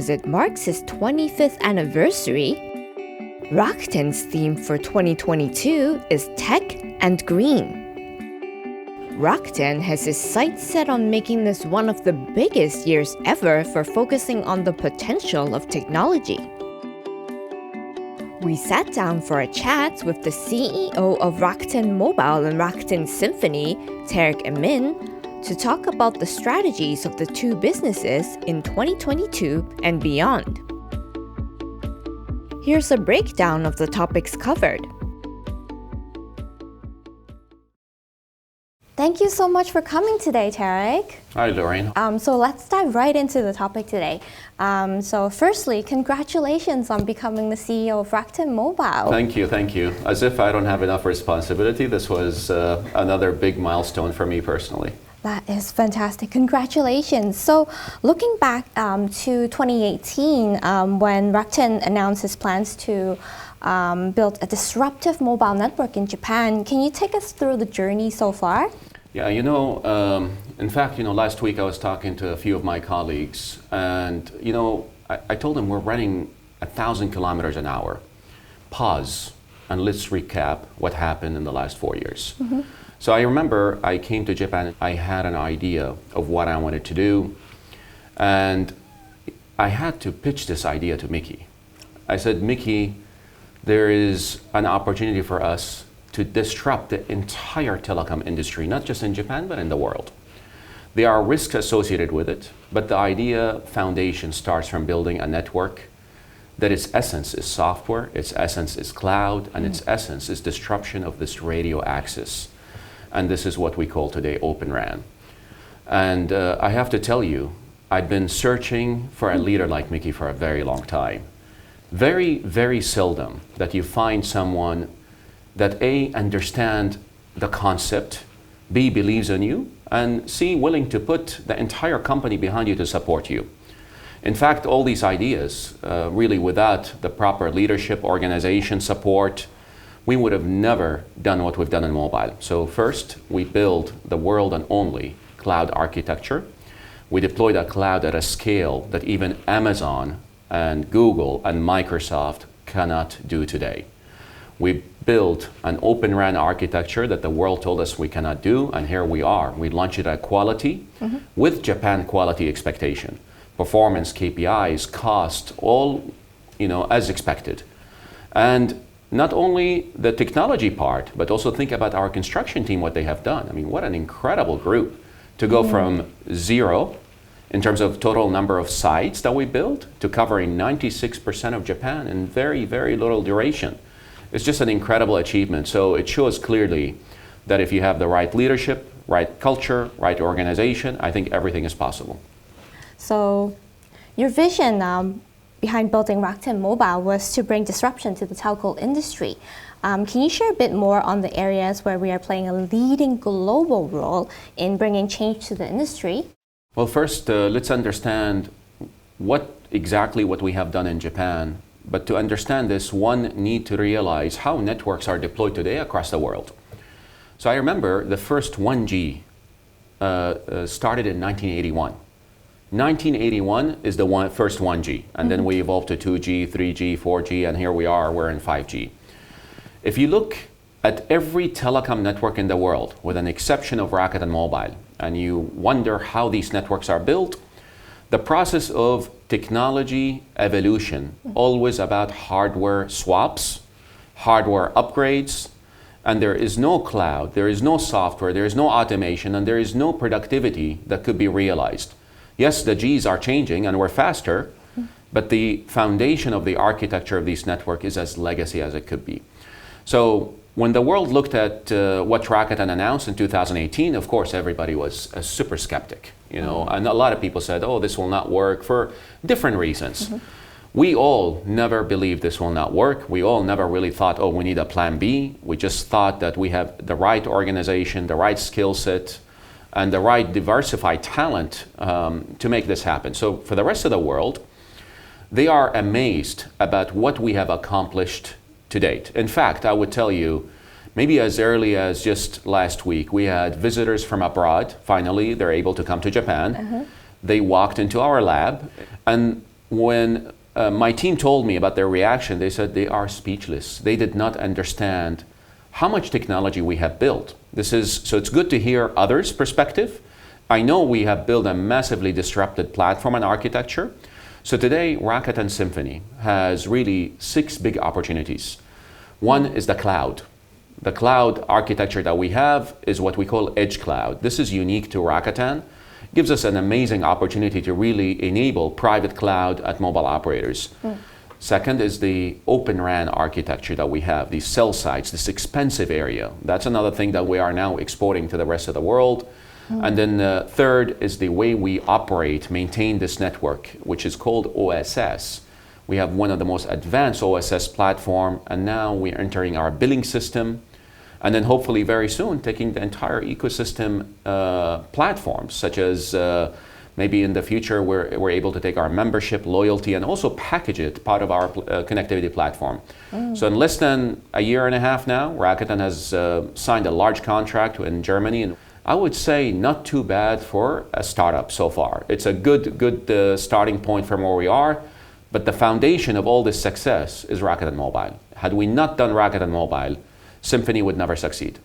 as it marks its 25th anniversary, Rakuten's theme for 2022 is Tech and Green. Rakuten has its sights set on making this one of the biggest years ever for focusing on the potential of technology. We sat down for a chat with the CEO of Rakuten Mobile and Rakuten Symphony, Tareq Amin, to talk about the strategies of the two businesses in 2022 and beyond. Here's a breakdown of the topics covered. Thank you so much for coming today, Tareq. Hi, Lorraine. So let's dive right into the topic today. So firstly, congratulations on becoming the CEO of Rakuten Mobile. Thank you. As if I don't have enough responsibility, this was another big milestone for me personally. That is fantastic. Congratulations. So looking back to 2018, when Rakuten announced its plans to build a disruptive mobile network in Japan, can you take us through the journey so far? Yeah, in fact, last week I was talking to a few of my colleagues, and, I told them we're running 1,000 kilometers an hour. Pause, and let's recap what happened in the last 4 years. Mm-hmm. So I remember I came to Japan, I had an idea of what I wanted to do, and I had to pitch this idea to Mickey. I said, Mickey, there is an opportunity for us to disrupt the entire telecom industry, not just in Japan, but in the world. There are risks associated with it, but the idea foundation starts from building a network that its essence is software, its essence is cloud, and its essence is disruption of this radio access. And this is what we call today Open RAN. And I have to tell you, I've been searching for a leader like Mickey for a very long time. Very, very seldom that you find someone that A, understand the concept, B, believes in you, and C, willing to put the entire company behind you to support you. In fact, all these ideas, really without the proper leadership, organization, support, we would have never done what we've done in mobile. So first, we build the world and only cloud architecture. We deployed a cloud at a scale that even Amazon and Google and Microsoft cannot do today. We built an Open RAN architecture that the world told us we cannot do, and here we are. We launched it at quality with Japan quality expectation. Performance, KPIs, cost, all as expected. And not only the technology part, but also think about our construction team, what they have done. I mean, what an incredible group to go from zero in terms of total number of sites that we built to covering 96% of Japan in very, very little duration. It's just an incredible achievement. So it shows clearly that if you have the right leadership, right culture, right organization, I think everything is possible. So your vision behind building Rakuten Mobile was to bring disruption to the telco industry. Can you share a bit more on the areas where we are playing a leading global role in bringing change to the industry? Well, first, let's understand what we have done in Japan. But to understand this, one need to realize how networks are deployed today across the world. So I remember the first 1G started in 1981. 1981 is the first 1G, and then we evolved to 2G, 3G, 4G, and here we are, we're in 5G. If you look at every telecom network in the world, with an exception of Rakuten Mobile, and you wonder how these networks are built, the process of technology evolution, always about hardware swaps, hardware upgrades, and there is no cloud, there is no software, there is no automation, and there is no productivity that could be realized. Yes, the Gs are changing and we're faster, but the foundation of the architecture of this network is as legacy as it could be. So when the world looked at what Rakuten announced in 2018, of course, everybody was super skeptic, and a lot of people said, oh, this will not work for different reasons. We all never believed this will not work. We all never really thought, oh, we need a plan B. We just thought that we have the right organization, the right skill set, and the right diversified talent to make this happen. So for the rest of the world, they are amazed about what we have accomplished to date. In fact, I would tell you, maybe as early as just last week, we had visitors from abroad. Finally, they're able to come to Japan. They walked into our lab, and when my team told me about their reaction, they said they are speechless. They did not understand how much technology we have built. So it's good to hear others' perspective. I know we have built a massively disrupted platform and architecture. So today, Rakuten Symphony has really 6 big opportunities. One is the cloud. The cloud architecture that we have is what we call edge cloud. This is unique to Rakuten. Gives us an amazing opportunity to really enable private cloud at mobile operators. Second is the Open RAN architecture that we have, these cell sites, this expensive area. That's another thing that we are now exporting to the rest of the world. And then third is the way we operate, maintain this network, which is called OSS. We have one of the most advanced OSS platform, and now we're entering our billing system, and then hopefully very soon taking the entire ecosystem platforms, such as maybe in the future we're able to take our membership, loyalty, and also package it part of our connectivity platform. So in less than a year and a half now, Rakuten has signed a large contract in Germany, and I would say not too bad for a startup so far. It's a good starting point from where we are, but the foundation of all this success is Rakuten Mobile. Had we not done Rakuten Mobile, Symphony would never succeed.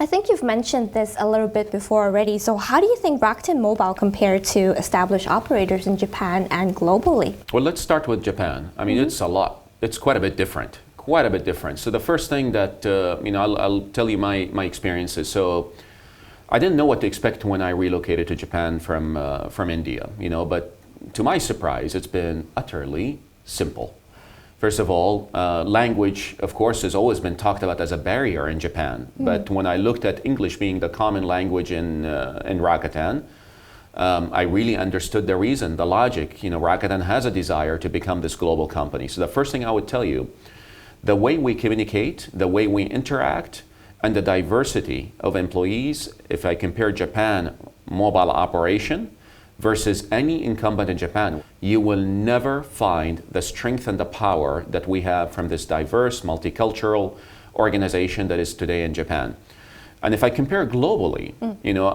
I think you've mentioned this a little bit before already. So how do you think Rakuten Mobile compared to established operators in Japan and globally? Well, let's start with Japan. I mean, it's quite a bit different. Quite a bit different. So the first thing that, I'll tell you my experiences. So I didn't know what to expect when I relocated to Japan from India, but to my surprise, it's been utterly simple. First of all, language, of course, has always been talked about as a barrier in Japan. But when I looked at English being the common language in Rakuten, I really understood the reason, the logic. Rakuten has a desire to become this global company. So the first thing I would tell you, the way we communicate, the way we interact, and the diversity of employees, if I compare Japan mobile operation versus any incumbent in Japan, you will never find the strength and the power that we have from this diverse, multicultural organization that is today in Japan. And if I compare globally,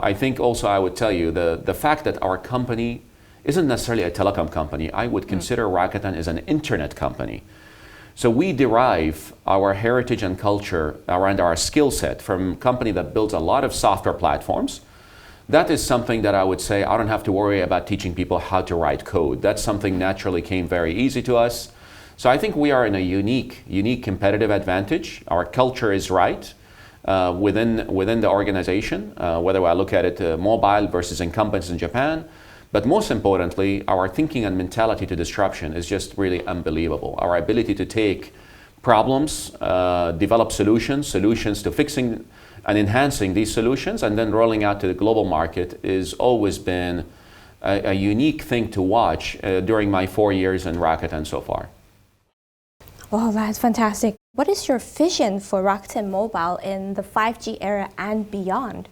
I think also I would tell you the fact that our company isn't necessarily a telecom company. I would consider Rakuten as an internet company. So we derive our heritage and culture around our skill set from a company that builds a lot of software platforms. That is something that I would say I don't have to worry about teaching people how to write code. That's something naturally came very easy to us. So I think we are in a unique competitive advantage. Our culture is right within the organization, whether I look at it mobile versus incumbents in Japan. But most importantly, our thinking and mentality to disruption is just really unbelievable. Our ability to take problems, develop solutions to fixing and enhancing these solutions, and then rolling out to the global market has always been a unique thing to watch during my 4 years in Rakuten so far. Wow, that's fantastic. What is your vision for Rakuten Mobile in the 5G era and beyond?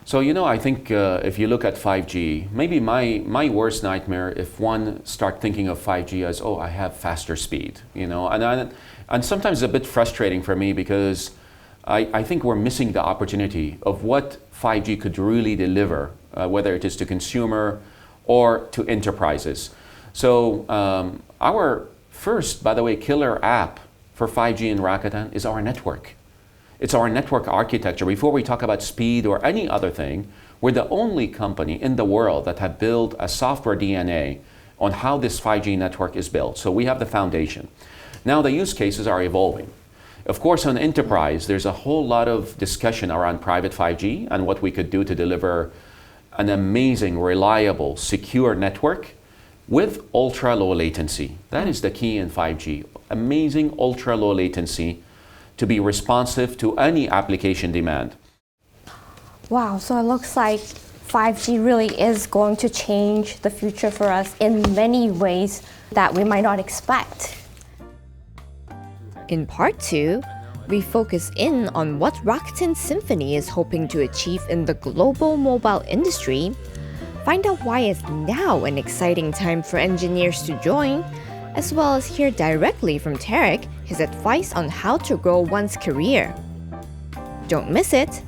So, I think if you look at 5G, maybe my worst nightmare if one start thinking of 5G as, I have faster speed, and sometimes it's a bit frustrating for me because I think we're missing the opportunity of what 5G could really deliver, whether it is to consumer or to enterprises. So our first, by the way, killer app for 5G in Rakuten is our network. It's our network architecture. Before we talk about speed or any other thing, we're the only company in the world that have built a software DNA on how this 5G network is built. So we have the foundation. Now the use cases are evolving. Of course, on enterprise, there's a whole lot of discussion around private 5G and what we could do to deliver an amazing, reliable, secure network with ultra low latency. That is the key in 5G. Amazing ultra low latency to be responsive to any application demand. Wow, so it looks like 5G really is going to change the future for us in many ways that we might not expect. In part 2, we focus in on what Rakuten Symphony is hoping to achieve in the global mobile industry, find out why it's now an exciting time for engineers to join, as well as hear directly from Tareq his advice on how to grow one's career. Don't miss it!